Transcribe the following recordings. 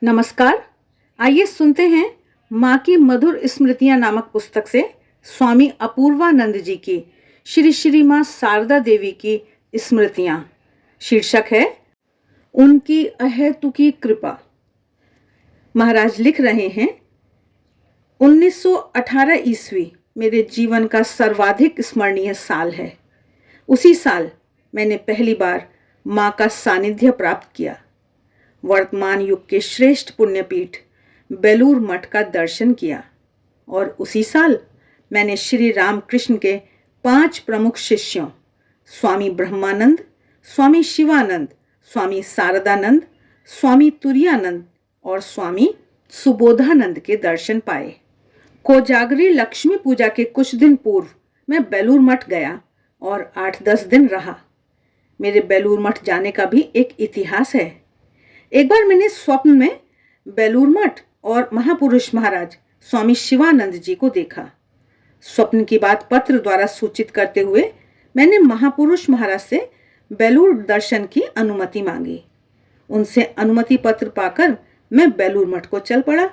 नमस्कार। आइए सुनते हैं माँ की मधुर स्मृतियाँ नामक पुस्तक से स्वामी अपूर्वानंद जी की श्री श्री माँ शारदा देवी की स्मृतियाँ। शीर्षक है उनकी अहेतुकी कृपा। महाराज लिख रहे हैं, 1918 ईस्वी मेरे जीवन का सर्वाधिक स्मरणीय साल है। उसी साल मैंने पहली बार माँ का सानिध्य प्राप्त किया। वर्तमान युग के श्रेष्ठ पुण्यपीठ बेलूर मठ का दर्शन किया और उसी साल मैंने श्री रामकृष्ण के 5 प्रमुख शिष्यों स्वामी ब्रह्मानंद, स्वामी शिवानंद, स्वामी शारदानंद, स्वामी तुरायानंद और स्वामी सुबोधानंद के दर्शन पाए। कोजागरी लक्ष्मी पूजा के कुछ दिन पूर्व मैं बेलूर मठ गया और 8-10 दिन रहा। मेरे बेलूर मठ जाने का भी एक इतिहास है। एक बार मैंने स्वप्न में बेलूर मठ और महापुरुष महाराज स्वामी शिवानंद जी को देखा। स्वप्न की बात पत्र द्वारा सूचित करते हुए मैंने महापुरुष महाराज से बेलूर दर्शन की अनुमति मांगी। उनसे अनुमति पत्र पाकर मैं बेलूर मठ को चल पड़ा।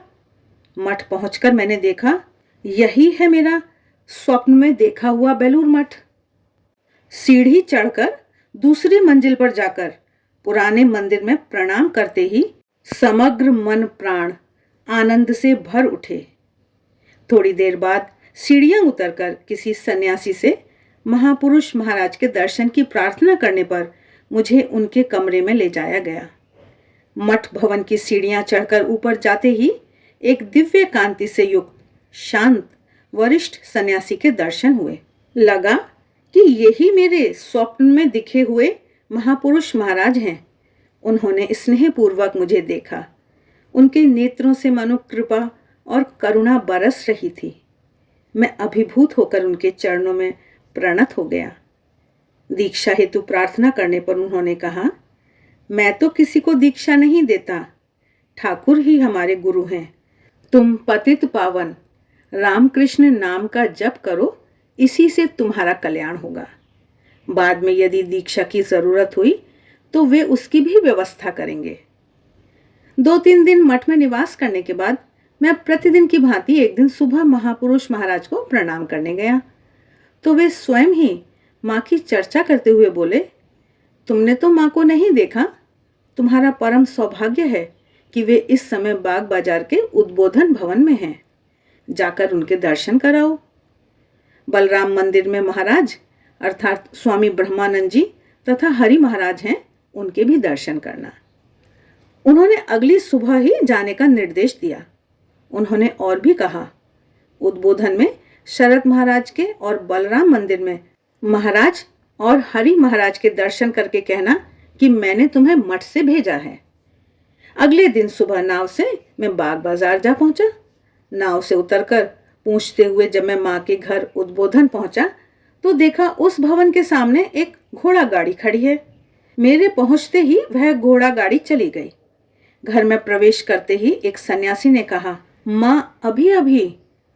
मठ पहुंचकर मैंने देखा, यही है मेरा स्वप्न में देखा हुआ बेलूर मठ। सीढ़ी चढ़कर दूसरी मंजिल पर जाकर पुराने मंदिर में प्रणाम करते ही समग्र मन प्राण आनंद से भर उठे। थोड़ी देर बाद सीढ़ियां उतरकर किसी सन्यासी से महापुरुष महाराज के दर्शन की प्रार्थना करने पर मुझे उनके कमरे में ले जाया गया। मठ भवन की सीढ़ियां चढ़कर ऊपर जाते ही एक दिव्य कांति से युक्त शांत वरिष्ठ सन्यासी के दर्शन हुए। लगा कि यही मेरे स्वप्न में दिखे हुए महापुरुष महाराज हैं। उन्होंने स्नेहपूर्वक मुझे देखा। उनके नेत्रों से मानो कृपा और करुणा बरस रही थी। मैं अभिभूत होकर उनके चरणों में प्रणत हो गया। दीक्षा हेतु प्रार्थना करने पर उन्होंने कहा, मैं तो किसी को दीक्षा नहीं देता, ठाकुर ही हमारे गुरु हैं। तुम पतित पावन रामकृष्ण नाम का जप करो, इसी से तुम्हारा कल्याण होगा। बाद में यदि दीक्षा की जरूरत हुई तो वे उसकी भी व्यवस्था करेंगे। 2-3 दिन मठ में निवास करने के बाद मैं प्रतिदिन की भांति एक दिन सुबह महापुरुष महाराज को प्रणाम करने गया तो वे स्वयं ही माँ की चर्चा करते हुए बोले, तुमने तो माँ को नहीं देखा। तुम्हारा परम सौभाग्य है कि वे इस समय बाग बाजार के उद्बोधन भवन में हैं। जाकर उनके दर्शन कराओ। बलराम मंदिर में महाराज अर्थात स्वामी ब्रह्मानंद जी तथा हरि महाराज हैं, उनके भी दर्शन करना। उन्होंने अगली सुबह ही जाने का निर्देश दिया। उन्होंने और भी कहा, उद्बोधन में शरद महाराज के और बलराम मंदिर में महाराज और हरि महाराज के दर्शन करके कहना कि मैंने तुम्हें मठ से भेजा है। अगले दिन सुबह नाव से मैं बाग बाजार जा पहुंचा। नाव से उतरकर पूछते हुए जब मैं माँ के घर उद्बोधन पहुंचा तो देखा उस भवन के सामने एक घोड़ा गाड़ी खड़ी है। मेरे पहुंचते ही वह घोड़ा गाड़ी चली गई। घर में प्रवेश करते ही एक सन्यासी ने कहा, माँ अभी अभी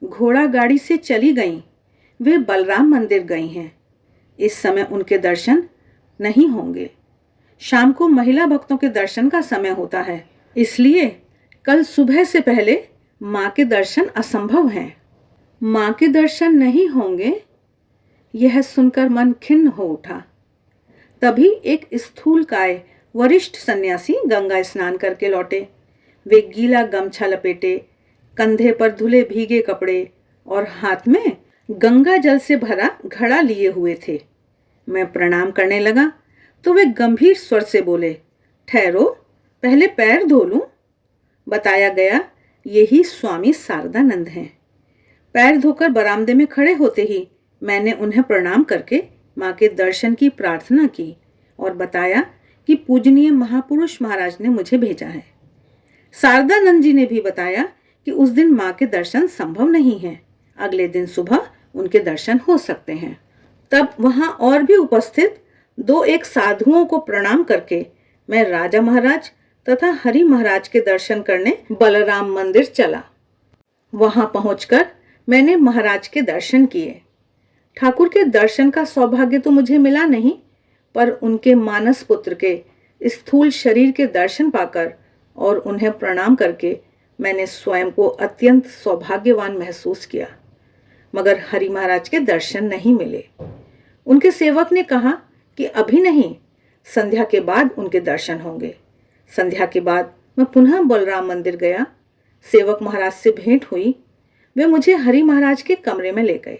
घोड़ा गाड़ी से चली गईं। वे बलराम मंदिर गई हैं। इस समय उनके दर्शन नहीं होंगे। शाम को महिला भक्तों के दर्शन का समय होता है, इसलिए कल सुबह से पहले माँ के दर्शन असंभव हैं। माँ के दर्शन नहीं होंगे, यह सुनकर मन खिन्न हो उठा। तभी एक स्थूलकाय वरिष्ठ सन्यासी गंगा स्नान करके लौटे। वे गीला गमछा लपेटे, कंधे पर धुले भीगे कपड़े और हाथ में गंगा जल से भरा घड़ा लिए हुए थे। मैं प्रणाम करने लगा तो वे गंभीर स्वर से बोले, ठहरो, पहले पैर धो लूं। बताया गया यही स्वामी शारदानंद हैं। पैर धोकर बरामदे में खड़े होते ही मैंने उन्हें प्रणाम करके माँ के दर्शन की प्रार्थना की और बताया कि पूजनीय महापुरुष महाराज ने मुझे भेजा है। शारदानंद जी ने भी बताया कि उस दिन माँ के दर्शन संभव नहीं है, अगले दिन सुबह उनके दर्शन हो सकते हैं। तब वहां और भी उपस्थित 2-1 साधुओं को प्रणाम करके मैं राजा महाराज तथा हरि महाराज के दर्शन करने बलराम मंदिर चला। वहां पहुंचकर मैंने महाराज के दर्शन किए। ठाकुर के दर्शन का सौभाग्य तो मुझे मिला नहीं, पर उनके मानस पुत्र के स्थूल शरीर के दर्शन पाकर और उन्हें प्रणाम करके मैंने स्वयं को अत्यंत सौभाग्यवान महसूस किया। मगर हरि महाराज के दर्शन नहीं मिले। उनके सेवक ने कहा कि अभी नहीं, संध्या के बाद उनके दर्शन होंगे। संध्या के बाद मैं पुनः बलराम मंदिर गया। सेवक महाराज से भेंट हुई। वे मुझे हरि महाराज के कमरे में ले गए।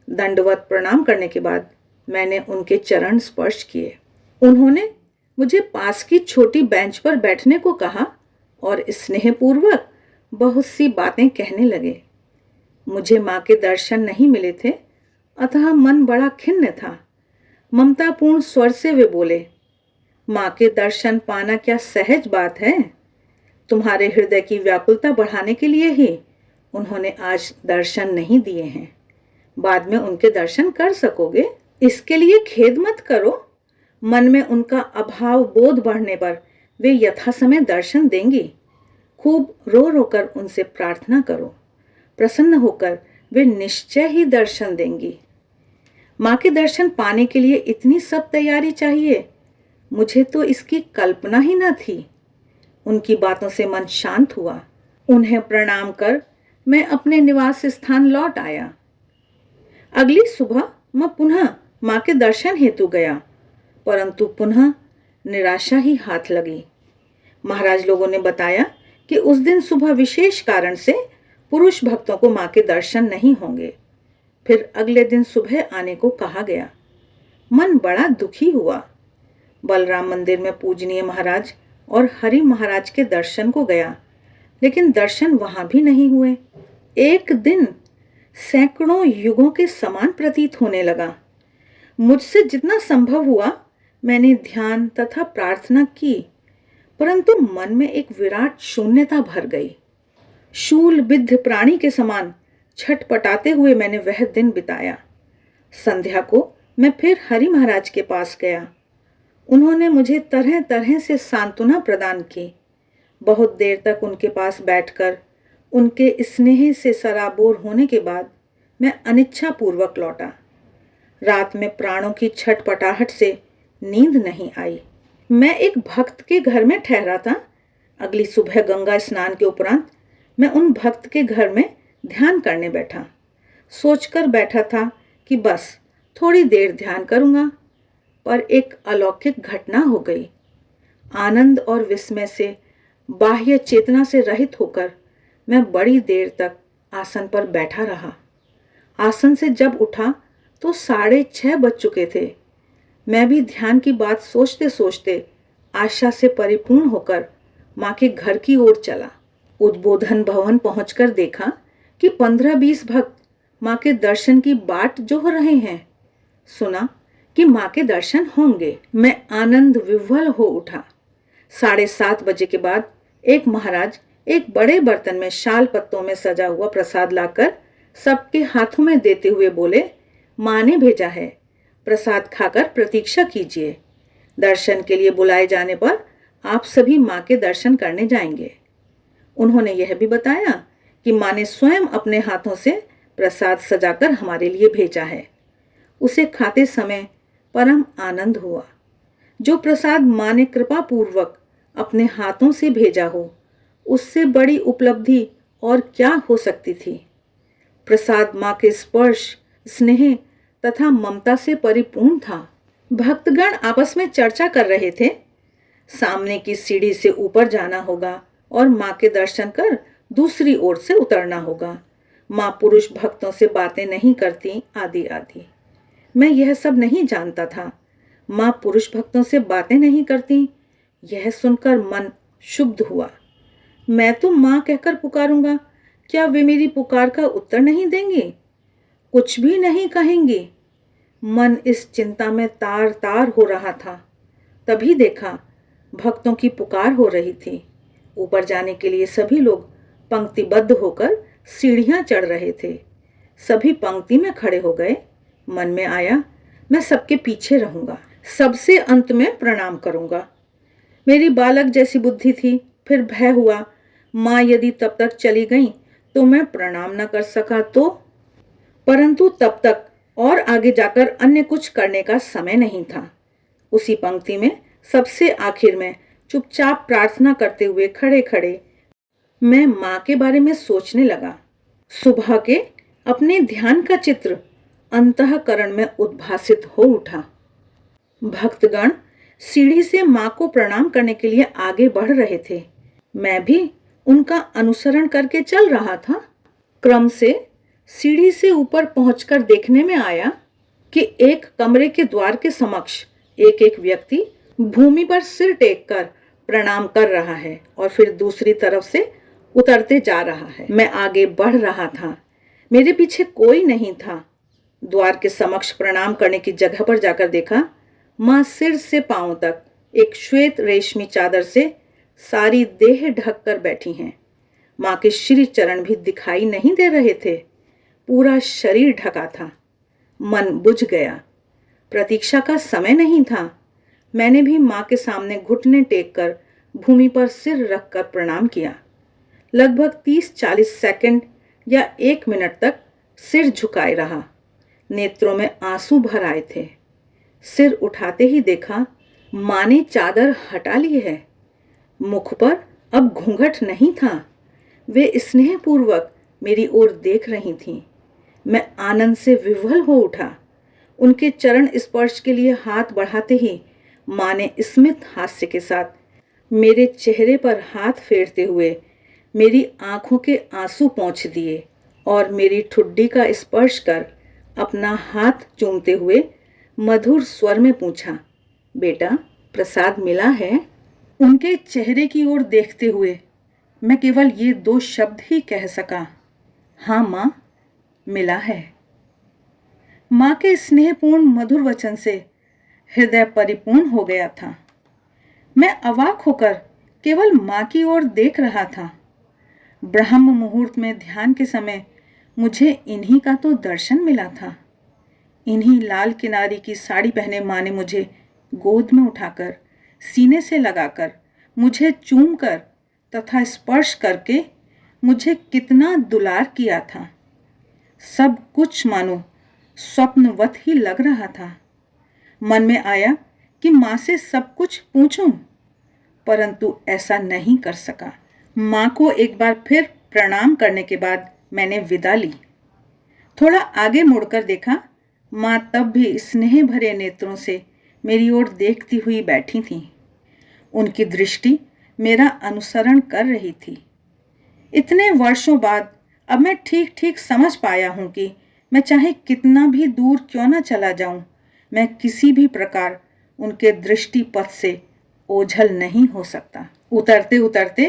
दंडवत प्रणाम करने के बाद मैंने उनके चरण स्पर्श किए। उन्होंने मुझे पास की छोटी बेंच पर बैठने को कहा और स्नेहपूर्वक बहुत सी बातें कहने लगे। मुझे माँ के दर्शन नहीं मिले थे, अतः मन बड़ा खिन्न था। ममतापूर्ण स्वर से वे बोले, माँ के दर्शन पाना क्या सहज बात है? तुम्हारे हृदय की व्याकुलता बढ़ाने के लिए ही उन्होंने आज दर्शन नहीं दिए हैं। बाद में उनके दर्शन कर सकोगे, इसके लिए खेद मत करो। मन में उनका अभाव बोध बढ़ने पर वे यथासमय दर्शन देंगी। खूब रो रो कर उनसे प्रार्थना करो। प्रसन्न होकर वे निश्चय ही दर्शन देंगी। माँ के दर्शन पाने के लिए इतनी सब तैयारी चाहिए, मुझे तो इसकी कल्पना ही न थी। उनकी बातों से मन शांत हुआ। उन्हें प्रणाम कर मैं अपने निवास स्थान लौट आया। अगली सुबह मैं पुनः माँ के दर्शन हेतु गया, परंतु पुनः निराशा ही हाथ लगी। महाराज लोगों ने बताया कि उस दिन सुबह विशेष कारण से पुरुष भक्तों को माँ के दर्शन नहीं होंगे। फिर अगले दिन सुबह आने को कहा गया। मन बड़ा दुखी हुआ। बलराम मंदिर में पूजनीय महाराज और हरि महाराज के दर्शन को गया, लेकिन दर्शन वहां भी नहीं हुए। एक दिन सैकड़ों युगों के समान प्रतीत होने लगा। मुझसे जितना संभव हुआ मैंने ध्यान तथा प्रार्थना की, परंतु मन में एक विराट शून्यता भर गई। शूल बिद्ध प्राणी के समान छटपटाते हुए मैंने वह दिन बिताया। संध्या को मैं फिर हरि महाराज के पास गया। उन्होंने मुझे तरह तरह से सांत्वना प्रदान की। बहुत देर तक उनके पास बैठकर उनके स्नेह से सराबोर होने के बाद मैं अनिच्छा पूर्वक लौटा। रात में प्राणों की छटपटाहट से नींद नहीं आई। मैं एक भक्त के घर में ठहरा था। अगली सुबह गंगा स्नान के उपरांत मैं उन भक्त के घर में ध्यान करने बैठा। सोचकर बैठा था कि बस थोड़ी देर ध्यान करूंगा, पर एक अलौकिक घटना हो गई। आनंद और विस्मय से बाह्य चेतना से रहित होकर मैं बड़ी देर तक आसन पर बैठा रहा। आसन से जब उठा तो 6:30 बज चुके थे। मैं भी ध्यान की बात सोचते सोचते आशा से परिपूर्ण होकर माँ के घर की ओर चला। उद्बोधन भवन पहुंचकर देखा कि 15-20 भक्त माँ के दर्शन की बाट जोह रहे हैं। सुना कि माँ के दर्शन होंगे। मैं आनंद विह्वल हो उठा। 7:30 बजे के बाद एक महाराज एक बड़े बर्तन में शाल पत्तों में सजा हुआ प्रसाद लाकर सबके हाथों में देते हुए बोले, माँ ने भेजा है, प्रसाद खाकर प्रतीक्षा कीजिए। दर्शन के लिए बुलाए जाने पर आप सभी माँ के दर्शन करने जाएंगे। उन्होंने यह भी बताया कि माँ ने स्वयं अपने हाथों से प्रसाद सजाकर हमारे लिए भेजा है। उसे खाते समय परम आनंद हुआ। जो प्रसाद माँ ने कृपा पूर्वक अपने हाथों से भेजा हो, उससे बड़ी उपलब्धि और क्या हो सकती थी। प्रसाद माँ के स्पर्श, स्नेह तथा ममता से परिपूर्ण था। भक्तगण आपस में चर्चा कर रहे थे। सामने की सीढ़ी से ऊपर जाना होगा और माँ के दर्शन कर दूसरी ओर से उतरना होगा। माँ पुरुष भक्तों से बातें नहीं करती, आदि आदि। मैं यह सब नहीं जानता था। माँ पुरुष भक्तों से बातें नहीं करती, यह सुनकर मन क्षुब्ध हुआ। मैं तो माँ कहकर पुकारूंगा, क्या वे मेरी पुकार का उत्तर नहीं देंगी? कुछ भी नहीं कहेंगी? मन इस चिंता में तार तार हो रहा था। तभी देखा भक्तों की पुकार हो रही थी। ऊपर जाने के लिए सभी लोग पंक्तिबद्ध होकर सीढ़ियां चढ़ रहे थे। सभी पंक्ति में खड़े हो गए। मन में आया, मैं सबके पीछे रहूंगा, सबसे अंत में प्रणाम करूंगा। मेरी बालक जैसी बुद्धि थी। फिर भय हुआ, माँ यदि तब तक चली गई तो मैं प्रणाम न कर सका तो। परंतु तब तक और आगे जाकर अन्य कुछ करने का समय नहीं था। उसी पंक्ति में सबसे आखिर में चुपचाप प्रार्थना करते हुए खड़े खड़े मैं माँ के बारे में सोचने लगा। सुबह के अपने ध्यान का चित्र अंतःकरण में उद्भासित हो उठा। भक्तगण सीढ़ी से माँ को प्रणाम करने के लिए आगे बढ़ रहे थे। मैं भी उनका अनुसरण करके चल रहा था। क्रम से सीढ़ी से ऊपर पहुंचकर देखने में आया कि एक कमरे के द्वार के समक्ष एक एक व्यक्ति भूमि पर सिर टेककर प्रणाम कर रहा है और फिर दूसरी तरफ से उतरते जा रहा है। मैं आगे बढ़ रहा था। मेरे पीछे कोई नहीं था। द्वार के समक्ष प्रणाम करने की जगह पर जाकर देखा, माँ सिर से पांव तक एक श्वेत रेशमी चादर से सारी देह ढककर बैठी हैं। माँ के श्री चरण भी दिखाई नहीं दे रहे थे। पूरा शरीर ढका था। मन बुझ गया। प्रतीक्षा का समय नहीं था। मैंने भी माँ के सामने घुटने टेककर भूमि पर सिर रखकर प्रणाम किया। लगभग 30-40 सेकंड या 1 मिनट तक सिर झुकाए रहा। नेत्रों में आंसू भर आए थे। सिर उठाते ही देखा माँ ने चादर हटा ली है। मुख पर अब घूंघट नहीं था। वे स्नेहपूर्वक मेरी ओर देख रही थीं। मैं आनंद से विह्वल हो उठा। उनके चरण स्पर्श के लिए हाथ बढ़ाते ही माँ ने स्मित हास्य के साथ मेरे चेहरे पर हाथ फेरते हुए मेरी आंखों के आंसू पोंछ दिए और मेरी ठुड्डी का स्पर्श कर अपना हाथ चूमते हुए मधुर स्वर में पूछा, बेटा प्रसाद मिला है? उनके चेहरे की ओर देखते हुए मैं केवल ये 2 शब्द ही कह सका, हाँ माँ, मिला है। माँ के स्नेहपूर्ण मधुर वचन से हृदय परिपूर्ण हो गया था। मैं अवाक होकर केवल माँ की ओर देख रहा था। ब्रह्म मुहूर्त में ध्यान के समय मुझे इन्हीं का तो दर्शन मिला था। इन्हीं लाल किनारी की साड़ी पहने माँ ने मुझे गोद में उठाकर, सीने से लगाकर, मुझे चूमकर तथा स्पर्श करके मुझे कितना दुलार किया था। सब कुछ मानो स्वप्नवत ही लग रहा था। मन में आया कि माँ से सब कुछ पूछूं, परंतु ऐसा नहीं कर सका। माँ को एक बार फिर प्रणाम करने के बाद मैंने विदा ली। थोड़ा आगे मुड़कर देखा, माँ तब भी स्नेह भरे नेत्रों से मेरी ओर देखती हुई बैठी थी। उनकी दृष्टि मेरा अनुसरण कर रही थी। इतने वर्षों बाद अब मैं ठीक ठीक समझ पाया हूँ कि मैं चाहे कितना भी दूर क्यों न चला जाऊं, मैं किसी भी प्रकार उनके दृष्टि पथ से ओझल नहीं हो सकता। उतरते उतरते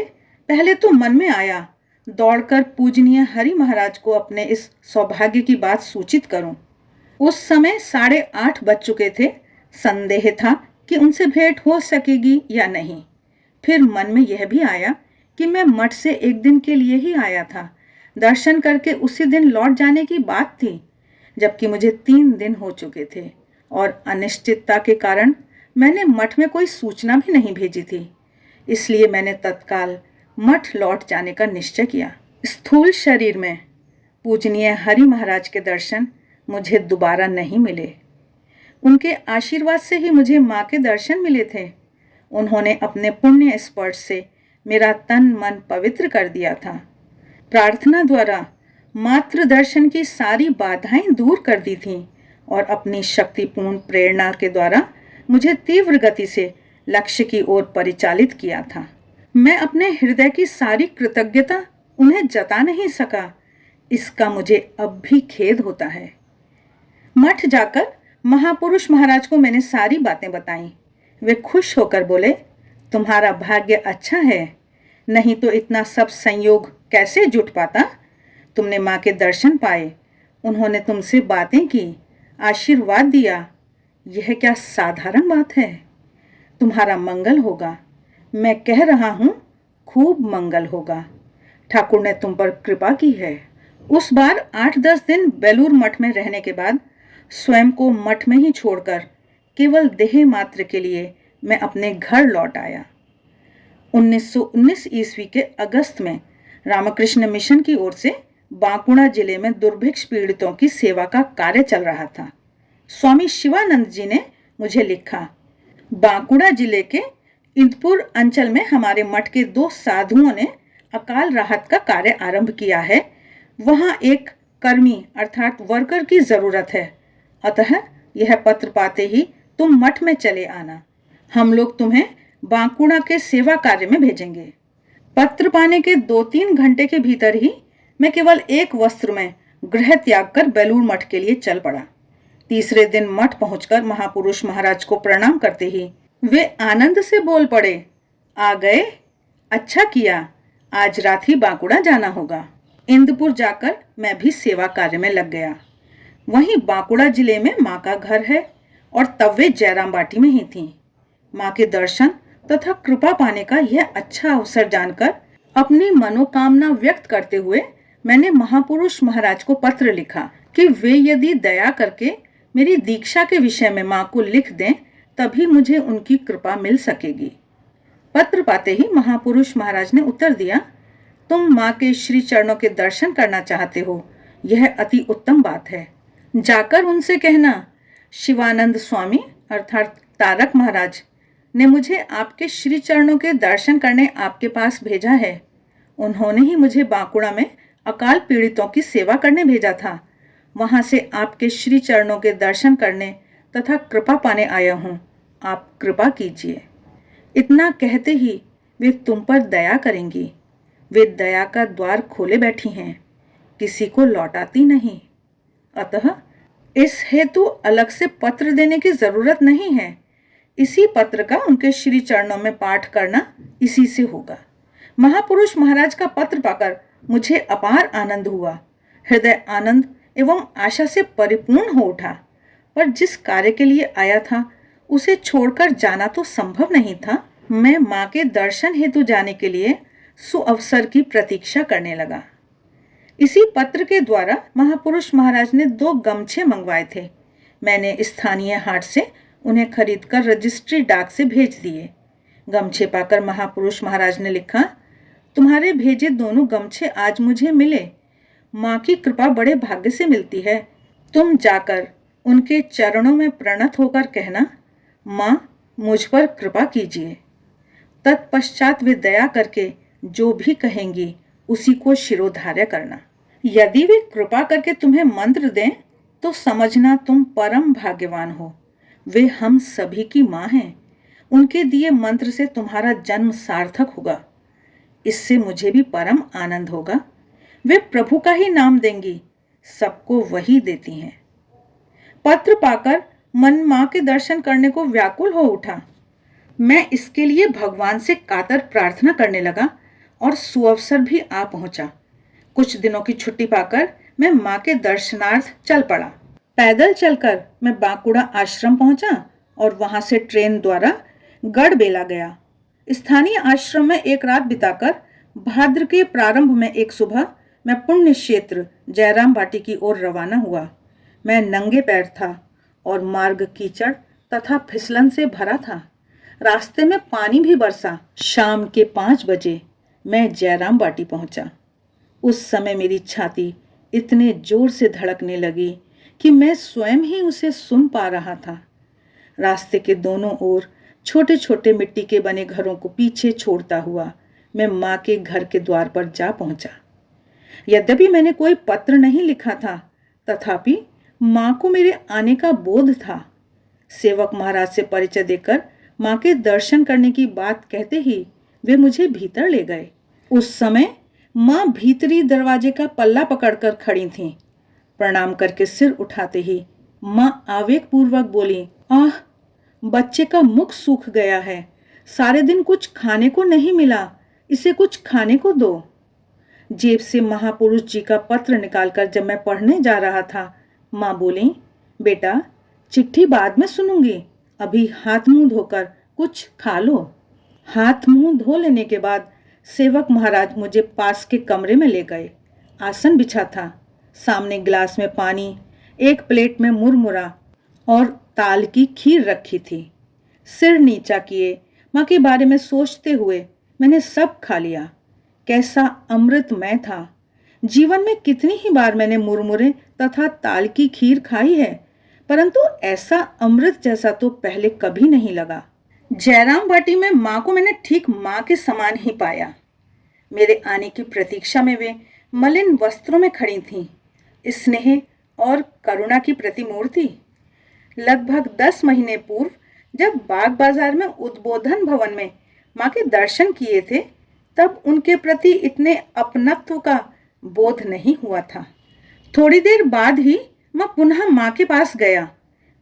पहले तो मन में आया दौड़कर पूजनीय हरि महाराज को अपने इस सौभाग्य की बात सूचित करूं। उस समय 8:30 बज चुके थे। संदेह था कि उनसे भेंट हो सकेगी या नहीं। फिर मन में यह भी आया कि मैं मठ से एक दिन के लिए ही आया था। दर्शन करके उसी दिन लौट जाने की बात थी, जबकि मुझे 3 दिन हो चुके थे और अनिश्चितता के कारण मैंने मठ में कोई सूचना भी नहीं भेजी थी। इसलिए मैंने तत्काल मठ लौट जाने का निश्चय किया। स्थूल शरीर में पूजनीय हरि महाराज के दर्शन मुझे दोबारा नहीं मिले। उनके आशीर्वाद से ही मुझे माँ के दर्शन मिले थे। उन्होंने अपने पुण्य स्पर्श से मेरा तन मन पवित्र कर दिया था। प्रार्थना द्वारा मात्र दर्शन की सारी बाधाएं दूर कर दी थीं और अपनी शक्तिपूर्ण प्रेरणा के द्वारा मुझे तीव्र गति से लक्ष्य की ओर परिचालित किया था। मैं अपने हृदय की सारी कृतज्ञता उन्हें जता नहीं सका। इसका मुझे अब भी खेद होता है। मठ जाकर महापुरुष महाराज को मैंने सारी बातें बताईं। वे खुश होकर बोले, तुम्हारा भाग्य अच्छा है, नहीं तो इतना सब संयोग कैसे जुट पाता। तुमने माँ के दर्शन पाए, उन्होंने तुमसे बातें की, आशीर्वाद दिया। यह क्या साधारण बात है। तुम्हारा मंगल होगा। मैं कह रहा हूँ, खूब मंगल होगा। ठाकुर ने तुम पर कृपा की है। उस बार 8-10 दिन बेलूर मठ में रहने के बाद स्वयं को मठ में ही छोड़कर केवल देह मात्र के लिए मैं अपने घर लौट आया। 1919 ईस्वी के अगस्त में रामकृष्ण मिशन की ओर से बांकुड़ा जिले में दुर्भिक्ष पीड़ितों की सेवा का कार्य चल रहा था। स्वामी शिवानंद जी ने मुझे लिखा, बांकुड़ा जिले के इंदपुर अंचल में हमारे मठ के 2 साधुओं ने अकाल राहत का कार्य आरंभ किया है। वहां एक कर्मी अर्थात वर्कर की जरूरत है, अतः यह पत्र पाते ही तुम मठ में चले आना। हम लोग तुम्हें बांकुड़ा के सेवा कार्य में भेजेंगे। पत्र पाने के 2-3 घंटे के भीतर ही मैं केवल एक वस्त्र में गृह त्याग कर बेलूर मठ के लिए चल पड़ा। तीसरे दिन मठ पहुंचकर महापुरुष महाराज को प्रणाम करते ही वे आनंद से बोल पड़े, आ गए, अच्छा किया, आज रात ही बांकुड़ा जाना होगा। इंदपुर जाकर मैं भी सेवा कार्य में लग गया। वहीं बांकुड़ा जिले में माँ का घर है और तब वे जयराम बाटी में ही थीं। माँ के दर्शन तथा कृपा पाने का यह अच्छा अवसर जानकर अपनी मनोकामना व्यक्त करते हुए मैंने महापुरुष महाराज को पत्र लिखा कि वे यदि दया करके मेरी दीक्षा के विषय में माँ को लिख दें, तभी मुझे उनकी कृपा मिल सकेगी। पत्र पाते ही महापुरुष महाराज ने उत्तर दिया, तुम माँ के श्री चरणों के दर्शन करना चाहते हो, यह अति उत्तम बात है। जाकर उनसे कहना, शिवानंद स्वामी अर्थात तारक महाराज ने मुझे आपके श्री चरणों के दर्शन करने आपके पास भेजा है। उन्होंने ही मुझे बांकुड़ा में अकाल पीड़ितों की सेवा करने भेजा था। वहां से आपके श्री चरणों के दर्शन करने तथा कृपा पाने आया हूं। आप कृपा कीजिए। इतना कहते ही वे तुम पर दया करेंगी। वे दया का द्वार खोले बैठी हैं, किसी को लौटाती नहीं। अतः इस हेतु अलग से पत्र देने की जरूरत नहीं है। इसी पत्र का उनके श्री चरणों में पाठ करना इसी से होगा। महापुरुष महाराज का पत्र पाकर मुझे अपार आनंद हुआ। हृदय आनंद एवं आशा से परिपूर्ण हो उठा। पर जिस कार्य के लिए आया था उसे छोड़कर जाना तो संभव नहीं था। मैं माँ के दर्शन हेतु जाने के लिए सुअवसर की प्रतीक्षा करने लगा। इसी पत्र के द्वारा महापुरुष महाराज ने 2 गमछे मंगवाए थे। मैंने स्थानीय हाट से उन्हें खरीदकर रजिस्ट्री डाक से भेज दिए। गमछे पाकर महापुरुष महाराज ने लिखा, तुम्हारे भेजे दोनों गमछे आज मुझे मिले। माँ की कृपा बड़े भाग्य से मिलती है। तुम जाकर उनके चरणों में प्रणत होकर कहना, माँ मुझ पर कृपा कीजिए। तत्पश्चात वे दया करके जो भी कहेंगी उसी को शिरोधार्य करना। यदि वे कृपा करके तुम्हें मंत्र दें तो समझना तुम परम भाग्यवान हो। वे हम सभी की माँ हैं। उनके दिए मंत्र से तुम्हारा जन्म सार्थक होगा। इससे मुझे भी परम आनंद होगा। वे प्रभु का ही नाम देंगी, सबको वही देती हैं। पत्र पाकर मन माँ के दर्शन करने को व्याकुल हो उठा। मैं इसके लिए भगवान से कातर प्रार्थना करने लगा और सुअवसर भी आ पहुंचा। कुछ दिनों की छुट्टी पाकर मैं माँ के दर्शनार्थ चल पड़ा। पैदल चलकर मैं बांकुड़ा आश्रम पहुंचा और वहां से ट्रेन द्वारा गढ़बेला गया। स्थानीय आश्रम में एक रात बिताकर भाद्र के प्रारंभ में एक सुबह मैं पुण्य क्षेत्र जयराम बाटी की ओर रवाना हुआ। मैं नंगे पैर था और मार्ग कीचड़ तथा फिसलन से भरा था। रास्ते में पानी भी बरसा। शाम के 5 बजे मैं जयराम बाटी पहुंचा। उस समय मेरी छाती इतने जोर से धड़कने लगी कि मैं स्वयं ही उसे सुन पा रहा था। रास्ते के दोनों ओर छोटे छोटे मिट्टी के बने घरों को पीछे छोड़ता हुआ मैं माँ के घर के द्वार पर जा पहुंचा। यद्यपि मैंने कोई पत्र नहीं लिखा था, तथापि माँ को मेरे आने का बोध था। सेवक महाराज से परिचय देकर माँ के दर्शन करने की बात कहते ही वे मुझे भीतर ले गए। उस समय माँ भीतरी दरवाजे का पल्ला पकड़कर खड़ी थीं। प्रणाम करके सिर उठाते ही माँ आवेगपूर्वक बोली, आह, बच्चे का मुख सूख गया है। सारे दिन कुछ खाने को नहीं मिला, इसे कुछ खाने को दो। जेब से महापुरुष जी का पत्र निकालकर जब मैं पढ़ने जा रहा था, माँ बोली, बेटा चिट्ठी बाद में सुनूंगी, अभी हाथ मुंह धोकर कुछ खा लो। हाथ मुंह धो लेने के बाद सेवक महाराज मुझे पास के कमरे में ले गए। आसन बिछा था, सामने गिलास में पानी, एक प्लेट में मुरमुरा और ताल की खीर रखी थी। सिर नीचा किए माँ के बारे में सोचते हुए मैंने सब खा लिया। कैसा अमृतमय था। जीवन में कितनी ही बार मैंने मुरमुरे तथा ताल की खीर खाई है, परंतु ऐसा अमृत जैसा तो पहले कभी नहीं लगा। जयराम बाटी में माँ को मैंने ठीक माँ के समान ही पाया। मेरे आने की प्रतीक्षा में वे मलिन वस्त्रों में खड़ी थीं, स्नेह और करुणा की प्रतिमूर्ति। लगभग 10 महीने पूर्व जब बाग बाजार में उद्बोधन भवन में माँ के दर्शन किए थे, तब उनके प्रति इतने अपनत्व का बोध नहीं हुआ था। थोड़ी देर बाद ही मैं पुनः माँ के पास गया।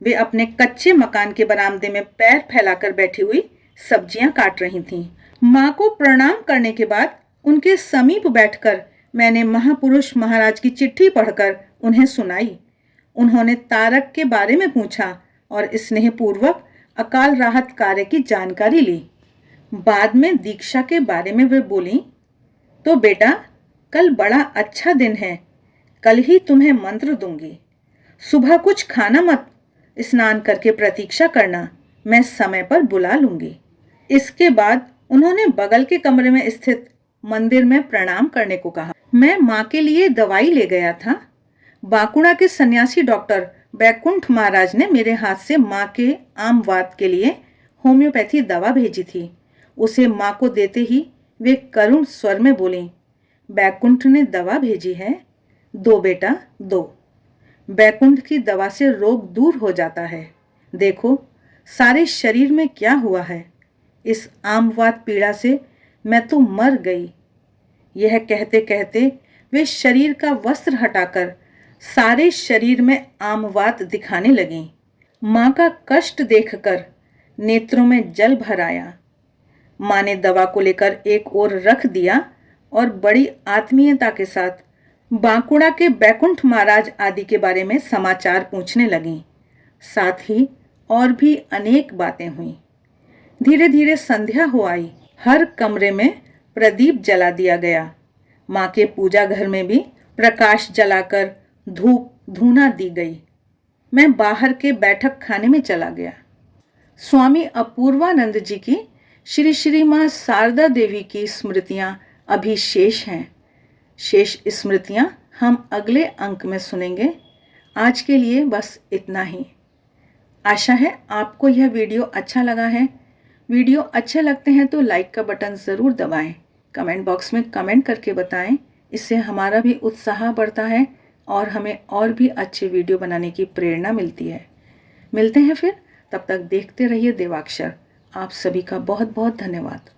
वे अपने कच्चे मकान के बरामदे में पैर फैलाकर बैठी हुई सब्जियां काट रही थीं। माँ को प्रणाम करने के बाद उनके समीप बैठकर मैंने महापुरुष महाराज की चिट्ठी पढ़कर उन्हें सुनाई। उन्होंने तारक के बारे में पूछा और स्नेहपूर्वक अकाल राहत कार्य की जानकारी ली। बाद में दीक्षा के बारे में वे बोली, तो बेटा, कल बड़ा अच्छा दिन है, कल ही तुम्हें मंत्र दूंगी। सुबह कुछ खाना मत, स्नान करके प्रतीक्षा करना, मैं समय पर बुला लूंगी। इसके बाद उन्होंने बगल के कमरे में स्थित मंदिर में प्रणाम करने को कहा। मैं माँ के लिए दवाई ले गया था। बांकुड़ा के सन्यासी डॉक्टर बैकुंठ महाराज ने मेरे हाथ से माँ के आम वात के लिए होम्योपैथी दवा भेजी थी। उसे माँ को देते ही वे करुण स्वर में बोली, बैकुंठ ने दवा भेजी है, दो बेटा दो। बैकुंठ की दवा से रोग दूर हो जाता है। देखो सारे शरीर में क्या हुआ है। इस आमवात पीड़ा से मैं तो मर गई। यह कहते कहते वे शरीर का वस्त्र हटाकर सारे शरीर में आमवात दिखाने लगी। माँ का कष्ट देखकर नेत्रों में जल भर आया। माँ ने दवा को लेकर एक ओर रख दिया और बड़ी आत्मीयता के साथ बांकुड़ा के बैकुंठ महाराज आदि के बारे में समाचार पूछने लगीं। साथ ही और भी अनेक बातें हुईं। धीरे धीरे संध्या हो आई। हर कमरे में प्रदीप जला दिया गया। माँ के पूजा घर में भी प्रकाश जलाकर धूप धूना दी गई। मैं बाहर के बैठक खाने में चला गया। स्वामी अपूर्वानंद जी की श्री श्री माँ शारदा देवी की स्मृतियाँ अभी शेष हैं। शेष स्मृतियाँ हम अगले अंक में सुनेंगे। आज के लिए बस इतना ही। आशा है आपको यह वीडियो अच्छा लगा है। वीडियो अच्छे लगते हैं तो लाइक का बटन ज़रूर दबाएं। कमेंट बॉक्स में कमेंट करके बताएं। इससे हमारा भी उत्साह बढ़ता है और हमें और भी अच्छे वीडियो बनाने की प्रेरणा मिलती है। मिलते हैं फिर, तब तक देखते रहिए देवाक्षर। आप सभी का बहुत बहुत धन्यवाद।